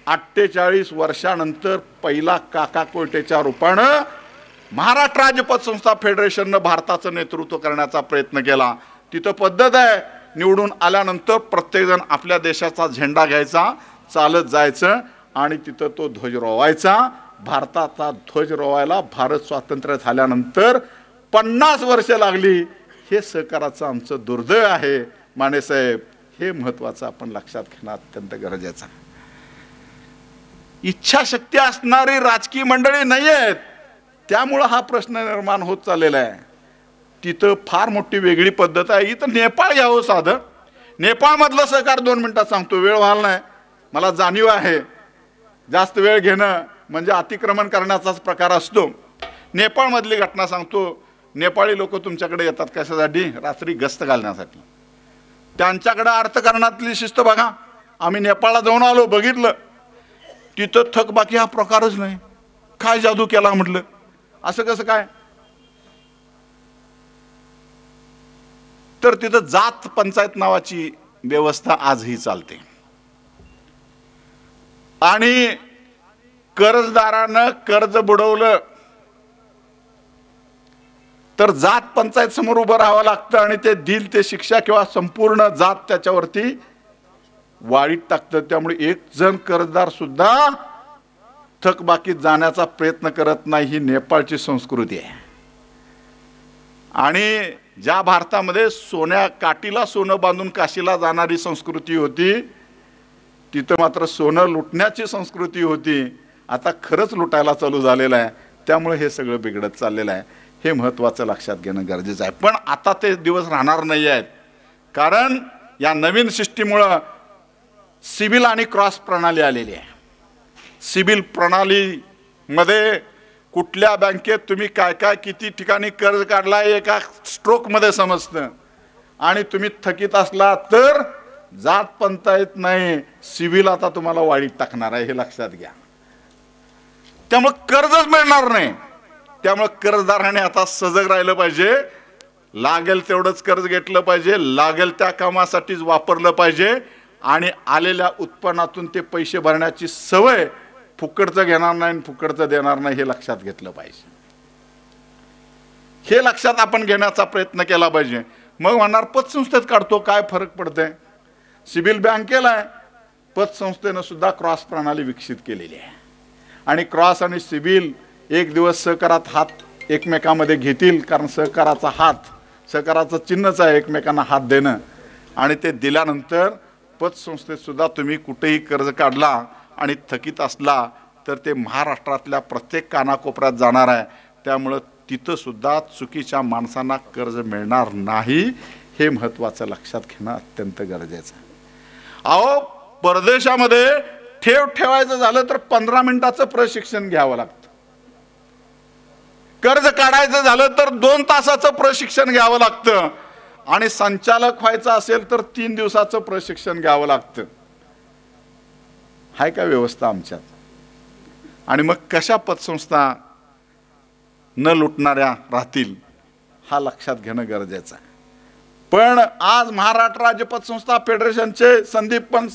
48 वर्षानंतर पहिला काका कोयटेच्या रूपानं महाराष्ट्र राज्य पतसंस्था फेडरेशननं भारताचं नेतृत्व करण्याचा प्रयत्न केला। तिथं पद्धत आहे, निवडून आल्यानंतर प्रत्येकजण आपल्या देशाचा झेंडा घ्यायचा, चालत जायचं आणि तिथं तो ध्वज रोवायचा। भारताचा ध्वज रोवायला भारत स्वातंत्र्य झाल्यानंतर 50 वर्ष लागली। हे सहकाराचं आमचं दुर्दैव आहे माने साहेब, हे महत्त्वाचं आपण लक्षात घेणं अत्यंत गरजेचं आहे। इच्छाशक्ती असणारी राजकीय मंडळी नाही आहेत, त्यामुळे हा प्रश्न निर्माण होत चाललेला आहे। तिथं फार मोठी वेगळी पद्धत आहे। इथं नेपाळ घ्यावं साधं, नेपाळमधलं सहकार 2 मिनिटात सांगतो, वेळ व्हायला नाही, मला जाणीव आहे जास्त वेळ घेणं म्हणजे अतिक्रमण करण्याचाच प्रकार असतो। नेपाळमधली घटना सांगतो। नेपाळी लोक तुमच्याकडे येतात कशासाठी? रात्री गस्त घालण्यासाठी। त्यांच्याकडे अर्थकारणातली शिस्त बघा। आम्ही नेपाळला जाऊन आलो, बघितलं, तिथं थकबाकी हा प्रकारच नाही। काय जादू केला म्हटलं, असं कसं काय? तर तिथं जात पंचायत नावाची व्यवस्था आजही चालते आणि कर्जदारानं कर्ज बुडवलं तर जात पंचायत समोर उभं राहावं लागतं आणि ते दिल ते शिक्षा किंवा संपूर्ण जात त्याच्यावरती वाळीत टाकतं। त्यामुळे एक जण कर्जदार सुद्धा थकबाकीत जाण्याचा प्रयत्न करत नाही। ही नेपाळची संस्कृती आहे। आणि ज्या भारतामध्ये सोन्या काठीला सोनं बांधून काशीला जाणारी संस्कृती होती, तिथं मात्र सोनं लुटण्याची संस्कृती होती। आता खरंच लुटायला चालू झालेलं आहे, त्यामुळे हे सगळं बिघडत चाललेलं आहे। हे महत्त्वाचं लक्षात घेणं गरजेचं आहे। पण आता ते दिवस राहणार नाही आहेत, कारण या नवीन सिस्टीममुळे सिबिल आणि क्रॉस प्रणाली आलेली आहे। सिबिल प्रणालीमध्ये कुठल्या बँकेत तुम्ही काय काय किती ठिकाणी कर्ज काढलाय एका स्ट्रोक मध्ये समजतं आणि तुम्ही थकीत असला तर जात पंता येत नाही, सिबिल आता तुम्हाला वाढीत टाकणार आहे, हे लक्षात घ्या। त्यामुळे कर्जच मिळणार नाही। त्यामुळे कर्जदाराने आता सजग राहिलं पाहिजे, लागेल तेवढंच कर्ज घेतलं पाहिजे, लागेल त्या कामासाठीच वापरलं पाहिजे आणि आलेल्या उत्पन्नातून ते पैसे भरण्याची सवय, फुकटचं घेणार नाही फुकटचं देणार नाही, हे लक्षात घेतलं पाहिजे। हे लक्षात आपण घेण्याचा प्रयत्न केला पाहिजे। मग म्हणणार पतसंस्थेत काढतो काय फरक पडतंय? सिबिल बँकेला आहे, पतसंस्थेनं सुद्धा क्रॉस प्रणाली विकसित केलेली आहे आणि क्रॉस आणि सिबिल एक दिवस सहकारात हात एकमेकांमध्ये घेतील, कारण सहकाराचा हात, सहकाराचं चिन्हच आहे एकमेकांना हात देणं। आणि ते दिल्यानंतर पतसंस्थेत सुद्धा तुम्ही कुठेही कर्ज काढला आणि थकीत असला तर ते महाराष्ट्रातल्या प्रत्येक कानाकोपऱ्यात जाणार आहे। त्यामुळे तिथं सुद्धा चुकीच्या माणसांना कर्ज मिळणार नाही, हे महत्त्वाचं लक्षात घेणं अत्यंत गरजेचं आहे। अहो, परदेशामध्ये ठेव ठेवायचं झालं तर 15 मिनिटाचं प्रशिक्षण घ्यावं लागतं, कर्ज काढायचं झालं तर 2 तासाचं प्रशिक्षण घ्यावं लागतं आणि संचालक व्हायचं असेल तर 3 दिवसाचं प्रशिक्षण घ्यावं लागतं। हाय का व्यवस्था आमच्यात? आणि मग कशा पतसंस्था न लुटणाऱ्या राहतील, हा लक्षात घेणं गरजेचं आहे। पण आज महाराष्ट्र राज्य पतसंस्था फेडरेशनचे संदीप पण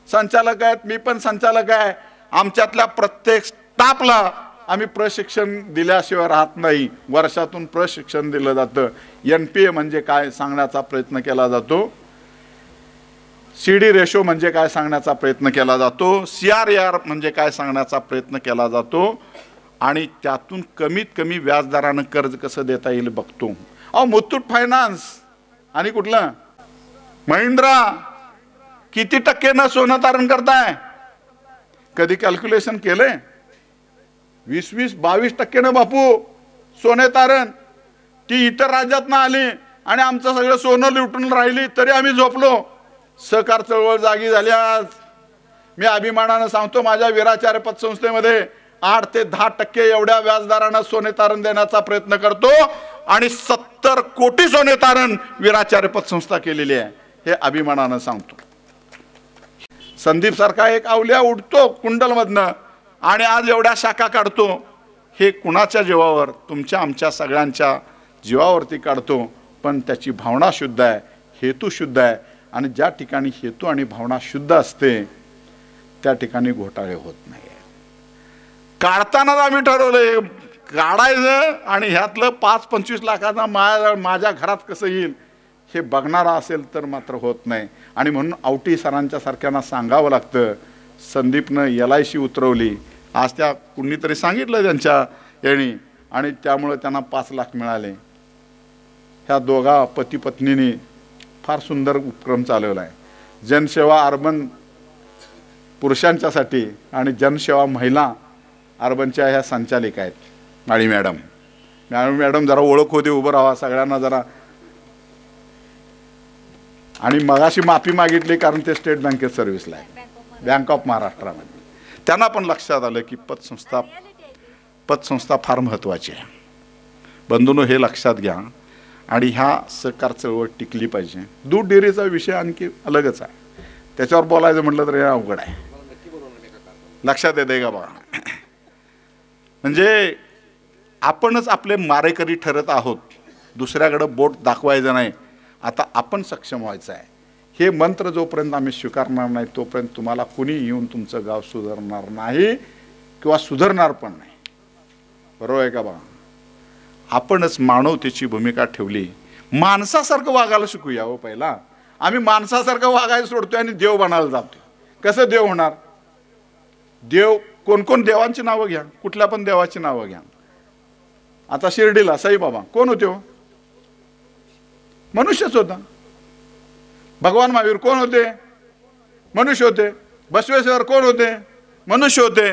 संचालक आहेत, मी पण संचालक आहे। आमच्यातल्या प्रत्येक स्टाफला आम्ही प्रशिक्षण दिल्याशिवाय राहत नाही. वर्षातून प्रशिक्षण दिलं जातं. NPA म्हणजे काय सांगण्याचा प्रयत्न केला जातो. CD रेशो म्हणजे काय सांगण्याचा प्रयत्न केला जातो. CRAR म्हणजे काय सांगण्याचा प्रयत्न केला जातो. आणि त्यातून कमीत कमी व्याजदरानं कर्ज कसं देता येईल बघतो. मुथूट फायनान्स आणि कुठलं महिंद्रा किती टक्केनं सोनं तारण करताय? कधी कॅल्क्युलेशन केलंय? 20-22% बापू सोने तारण. ती इतर राज्यात आली आणि आमचं सगळं सोनं लुटून राहिली तरी आम्ही झोपलो. सहकार चळवळ जागी झाली. आज मी अभिमानानं सांगतो माझ्या वीराचार्य पतसंस्थेमध्ये 8 ते 10% एवढ्या व्याजदरानं सोने तारण देण्याचा प्रयत्न करतो आणि 70 कोटी सोने तारण वीराचार्य पतसंस्था केलेली आहे. हे अभिमानानं सांगतो. संदीप सारखा एक अवलिया उठतो कुंडलमधनं आणि आज एवढ्या शाखा काढतो. हे कुणाच्या जीवावर? तुमच्या आमच्या सगळ्यांच्या जीवावरती काढतो. पण त्याची भावना शुद्ध आहे, हेतू शुद्ध आहे. आणि ज्या ठिकाणी हेतू आणि भावना शुद्ध असते त्या ठिकाणी घोटाळे होत नाही. काढतानाच आम्ही ठरवलंय काढायचं आणि ह्यातलं 5-25 लाखाचा माझ्या घरात कसं येईल हे बघणारा असेल तर मात्र होत नाही. आणि म्हणून आवटी सरांच्या सारख्यांना सांगावं लागतं. संदीपनं LIC उतरवली. आज त्या कुणीतरी सांगितलं त्यांच्या याने आणि त्यामुळे त्यांना 5 लाख मिळाले. ह्या दोघा पती पत्नीने फार सुंदर उपक्रम चालवला आहे. जनसेवा अर्बन पुरुषांच्यासाठी आणि जनसेवा महिला अर्बनच्या ह्या संचालिका आहेत. माळी मॅडम जरा ओळख होते, उभं राहा सगळ्यांना जरा. आणि मगाशी माफी मागितली कारण ते स्टेट बँकेत सर्व्हिसला आहे, बँक ऑफ महाराष्ट्रामध्ये. त्यांना पण लक्षात आलं की पतसंस्था फार महत्त्वाची आहे. बंधूंनो हे लक्षात घ्या. आणि ह्या सहकार चळवळ टिकली पाहिजे. दूध डेअरीचा विषय आणखी अलगच आहे. त्याच्यावर बोलायचं म्हटलं तर हे अवघड आहे. लक्षात येते का बघा. म्हणजे आपणच आपले मारेकरी ठरत आहोत. दुसऱ्याकडे बोट दाखवायचं नाही. आता आपण सक्षम व्हायचं आहे. हे मंत्र जोपर्यंत आम्ही स्वीकारणार नाही तोपर्यंत तुम्हाला कुणी येऊन तुमचं गाव सुधारणार नाही किंवा सुधारणार पण नाही. बरोबर आहे का बघा. आपणच मानवतेची भूमिका ठेवली. माणसासारखं वागायला शिकूया हो. पहिला आम्ही माणसासारखं वागायला सोडतोय आणि देव बनायला जातोय. कसं देव होणार? देव कोण देवांची नावं घ्या, कुठल्या पण देवाची नावं घ्या. आता शिर्डीला साईबाबा कोण होते हो? मनुष्यच होता. भगवान महावीर कोण होते? मनुष्य होते. बसवेश्वर कोण होते? मनुष्य होते.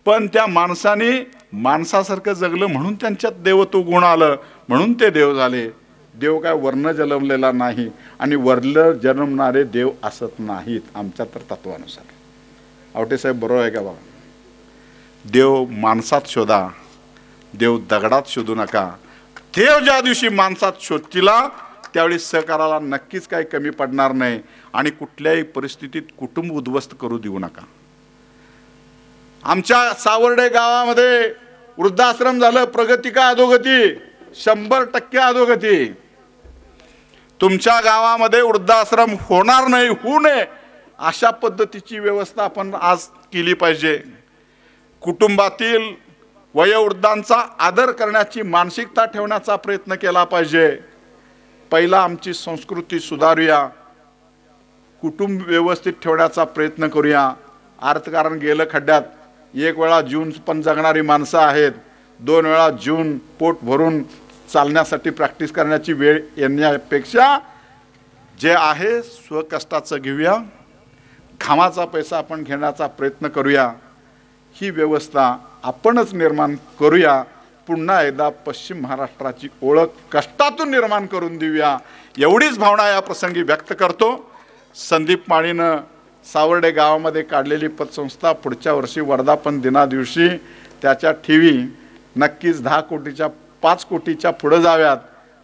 पण त्या माणसाने माणसासारखं जगलं म्हणून त्यांच्यात देवत्व गुण आलं, म्हणून ते देव झाले. देव काय वर्ण जन्मलेला नाही आणि वरलं जन्मणारे देव असत नाहीत आमच्या तर तत्वानुसार. आवटे साहेब बरोबर आहे का बघा. देव माणसात शोधा, देव दगडात शोधू नका. देव ज्या दिवशी माणसात शोधतीला त्यावेळी सहकाराला नक्कीच काही कमी पडणार नाही. आणि कुठल्याही परिस्थितीत कुटुंब उद्ध्वस्त करू देऊ नका. आमच्या सावर्डे गावामध्ये वृद्धाश्रम झालं. प्रगती का अधोगती? 100% अधोगती. तुमच्या गावामध्ये वृद्धाश्रम होणार नाही, होऊ नये अशा पद्धतीची व्यवस्था आपण आज केली पाहिजे. कुटुंबातील वयोवृद्धांचा आदर करण्याची मानसिकता ठेवण्याचा प्रयत्न केला पाहिजे. पहिला आमची संस्कृती सुधारूया. कुटुंब व्यवस्थित ठेवण्याचा प्रयत्न करूया. अर्थकारण गेलं खड्ड्यात. 1 वेळा जीवन पण जगणारी माणसं आहेत. 2 वेळा जीवन पोट भरून चालण्यासाठी प्रॅक्टिस करण्याची वेळ येण्यापेक्षा जे आहे स्वकष्टाचं घेऊया. घामाचा पैसा आपण घेण्याचा प्रयत्न करूया. ही व्यवस्था आपणच निर्माण करूया. पुन्हा एकदा पश्चिम महाराष्ट्राची ओळख कष्टातून निर्माण करून देऊया. एवढीच भावना या प्रसंगी व्यक्त करतो. संदीप माळीनं सावर्डे गावामध्ये काढलेली पतसंस्था पुढच्या वर्षी वर्धापन दिना दिवशी त्याच्या ठेवी नक्कीच 10 कोटीच्या 5 कोटीच्या पुढे जाव्यात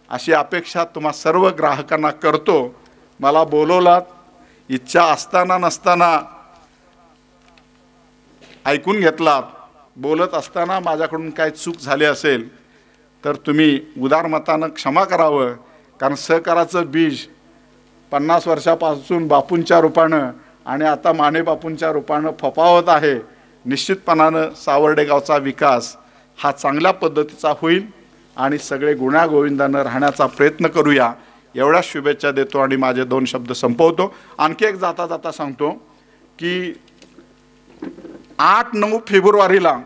अशी अपेक्षा तुम्हा सर्व ग्राहकांना करतो. मला बोलवलात, इच्छा असताना नसताना ऐकून घेतलात. बोलत असताना माझ्याकडून काय चूक झाली असेल तर तुम्ही उदारमतानं क्षमा करावं. कारण सहकाराचं बीज 50 वर्षापासून बापूंच्या रूपानं आणि आता माने बापूंच्या रूपानं फपावत आहे. निश्चितपणानं सावर्डे गावचा विकास हा चांगल्या पद्धतीचा होईल आणि सगळे गुण्यागोविंदानं राहण्याचा प्रयत्न करूया, एवढ्या शुभेच्छा देतो आणि माझे 2 शब्द संपवतो. आणखी एक जाता जाता सांगतो की 8-9 फेब्रुवारीला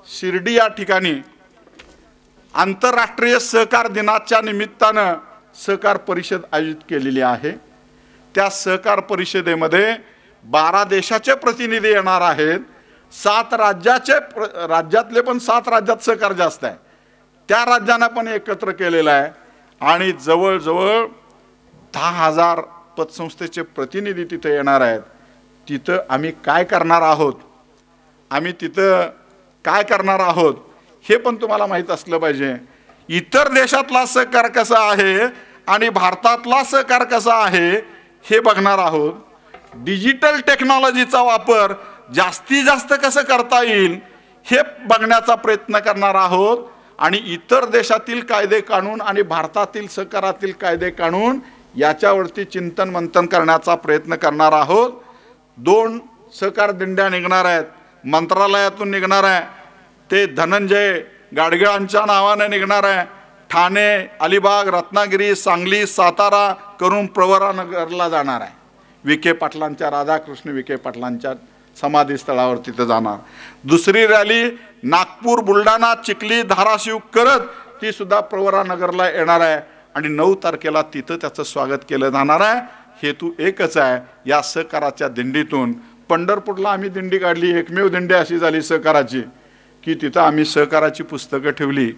शिर्डी या ठिकाणी आंतरराष्ट्रीय सहकार दिनाच्या निमित्तानं सहकार परिषद आयोजित केलेली आहे. त्या सहकार परिषदेमध्ये 12 देशाचे प्रतिनिधी येणार आहेत. 7 राज्यातले पण 7 राज्यात सहकार जास्त आहे, त्या राज्यांना पण एकत्र केलेलं आहे आणि जवळजवळ 10,000 पतसंस्थेचे प्रतिनिधी तिथे येणार आहेत. तिथं आम्ही काय करणार आहोत हे पण तुम्हाला माहीत असलं पाहिजे. इतर देशातला सहकार कसा आहे आणि भारतातला सहकार कसा आहे हे बघणार आहोत. डिजिटल टेक्नॉलॉजीचा वापर जास्तीत जास्त कसं करता येईल हे बघण्याचा प्रयत्न करणार आहोत आणि इतर देशातील कायदे कानून आणि भारतातील सहकारातील कायदे कानून याच्यावरती चिंतन मंथन करण्याचा प्रयत्न करणार आहोत. 2 सहकार दिंड्या निघणार आहेत, मंत्रालयातून निघणार आहे. ते धनंजय गाडगिळांच्या नावाने निघणार आहे. ठाणे, अलिबाग, रत्नागिरी, सांगली, सातारा करून प्रवरानगरला जाणार आहे. विखे पाटलांच्या, राधाकृष्ण विखे पाटलांच्या समाधी स्थळावर तिथं जाणार. दुसरी रॅली नागपूर, बुलढाणा, चिखली, धाराशिव करत ती सुद्धा प्रवरानगरला येणार आहे आणि 9 तारखेला तिथं त्याचं स्वागत केलं जाणार आहे. हेतू एकच आहे, या सहकाराच्या दिंडीतून पंढरपूरला आम्ही दिंडी काढली, एकमेव दिंडी अशी झाली सहकाराची की तिथं आम्ही सहकाराची पुस्तकं ठेवली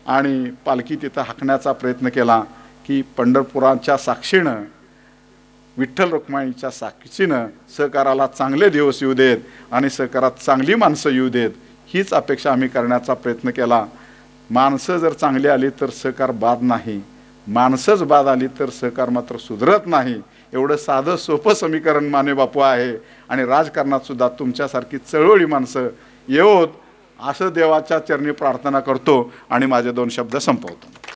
आणि पालखी तिथं हाकण्याचा प्रयत्न केला की पंढरपुराच्या साक्षीनं, विठ्ठल रुक्माईच्या साक्षीनं सहकाराला चांगले दिवस येऊ देत आणि सहकारात चांगली माणसं येऊ देत, हीच अपेक्षा आम्ही करण्याचा प्रयत्न केला. माणसं जर चांगली आली तर सहकार बाद नाही, माणसंच बाद आली तर सहकार मात्र सुधरत नाही. एवढं साधं सोपं समीकरण माने बापू आहे आणि राजकारणात सुद्धा तुमच्यासारखी चळवळी माणसं येवोत असं देवाच्या चरणी प्रार्थना करतो आणि माझे 2 शब्द संपवतो.